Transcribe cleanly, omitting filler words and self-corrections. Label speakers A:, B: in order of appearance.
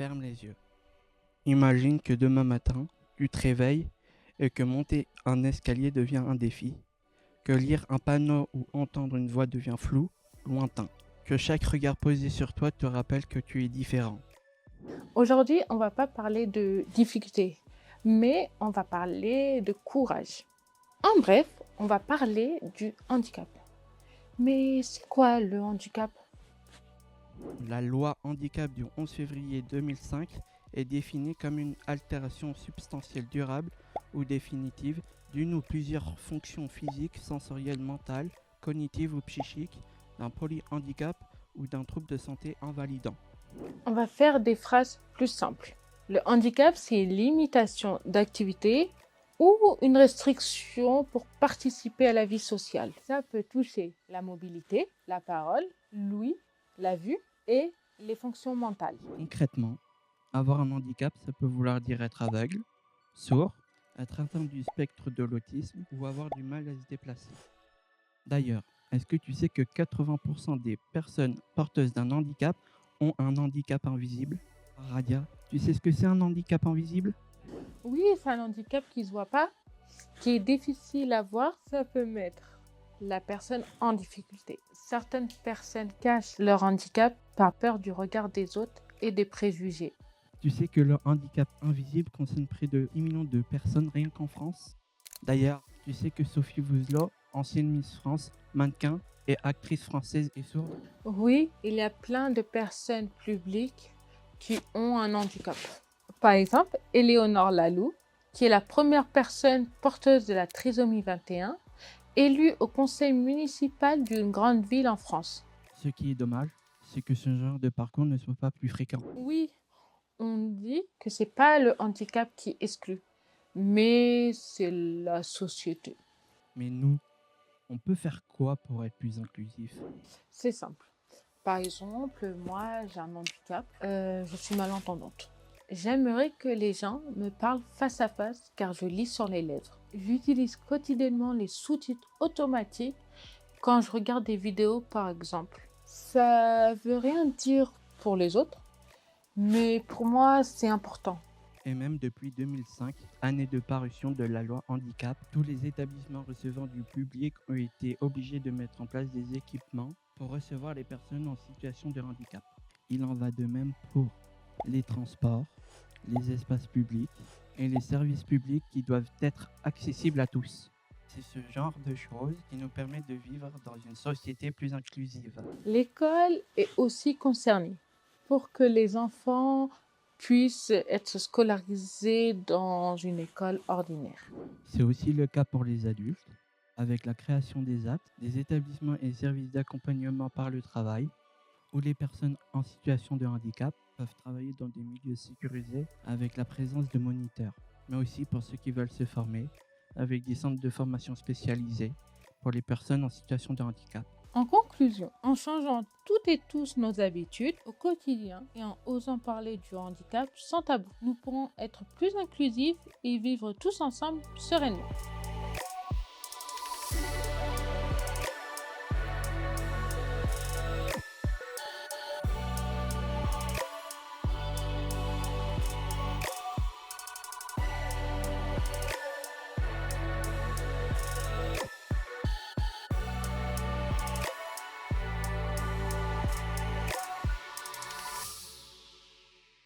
A: Ferme les yeux. Imagine que demain matin, tu te réveilles et que monter un escalier devient un défi, que lire un panneau ou entendre une voix devient flou, lointain, que chaque regard posé sur toi te rappelle que tu es différent.
B: Aujourd'hui, on va pas parler de difficulté, mais on va parler de courage. En bref, on va parler du handicap. Mais c'est quoi le handicap?
A: La loi handicap du 11 février 2005 est définie comme une altération substantielle durable ou définitive d'une ou plusieurs fonctions physiques, sensorielles, mentales, cognitives ou psychiques, d'un polyhandicap ou d'un trouble de santé invalidant.
B: On va faire des phrases plus simples. Le handicap, c'est une limitation d'activité ou une restriction pour participer à la vie sociale. Ça peut toucher la mobilité, la parole, l'ouïe, la vue et les fonctions mentales.
A: Concrètement, avoir un handicap, ça peut vouloir dire être aveugle, sourd, être atteint du spectre de l'autisme ou avoir du mal à se déplacer. D'ailleurs, est-ce que tu sais que 80% des personnes porteuses d'un handicap ont un handicap invisible? Radia, tu sais ce que c'est un handicap invisible?
B: Oui, c'est un handicap qui ne se voit pas, qui est difficile à voir. Ça peut mettre la personne en difficulté. Certaines personnes cachent leur handicap par peur du regard des autres et des préjugés.
A: Tu sais que le handicap invisible concerne près de 10 millions de personnes rien qu'en France? D'ailleurs, tu sais que Sophie Vouzelot, ancienne Miss France, mannequin et actrice française est sourde?
B: Oui, il y a plein de personnes publiques qui ont un handicap. Par exemple, Éléonore Laloux, qui est la première personne porteuse de la trisomie 21, élue au conseil municipal d'une grande ville en France.
A: Ce qui est dommage, c'est que ce genre de parcours ne soit pas plus fréquent.
B: Oui, on dit que c'est pas le handicap qui exclut, mais c'est la société.
A: Mais nous, on peut faire quoi pour être plus inclusif?
B: C'est simple. Par exemple, moi, j'ai un handicap, je suis malentendante. J'aimerais que les gens me parlent face à face car je lis sur les lèvres. J'utilise quotidiennement les sous-titres automatiques quand je regarde des vidéos, par exemple. Ça veut rien dire pour les autres, mais pour moi, c'est important.
A: Et même depuis 2005, année de parution de la loi handicap, tous les établissements recevant du public ont été obligés de mettre en place des équipements pour recevoir les personnes en situation de handicap. Il en va de même pour les transports, les espaces publics et les services publics qui doivent être accessibles à tous. C'est ce genre de choses qui nous permet de vivre dans une société plus inclusive.
B: L'école est aussi concernée pour que les enfants puissent être scolarisés dans une école ordinaire.
A: C'est aussi le cas pour les adultes, avec la création des AT, des établissements et services d'accompagnement par le travail, où les personnes en situation de handicap peuvent travailler dans des milieux sécurisés avec la présence de moniteurs, mais aussi pour ceux qui veulent se former, avec des centres de formation spécialisés pour les personnes en situation de handicap.
B: En conclusion, en changeant toutes et tous nos habitudes au quotidien et en osant parler du handicap sans tabou, nous pourrons être plus inclusifs et vivre tous ensemble sereinement.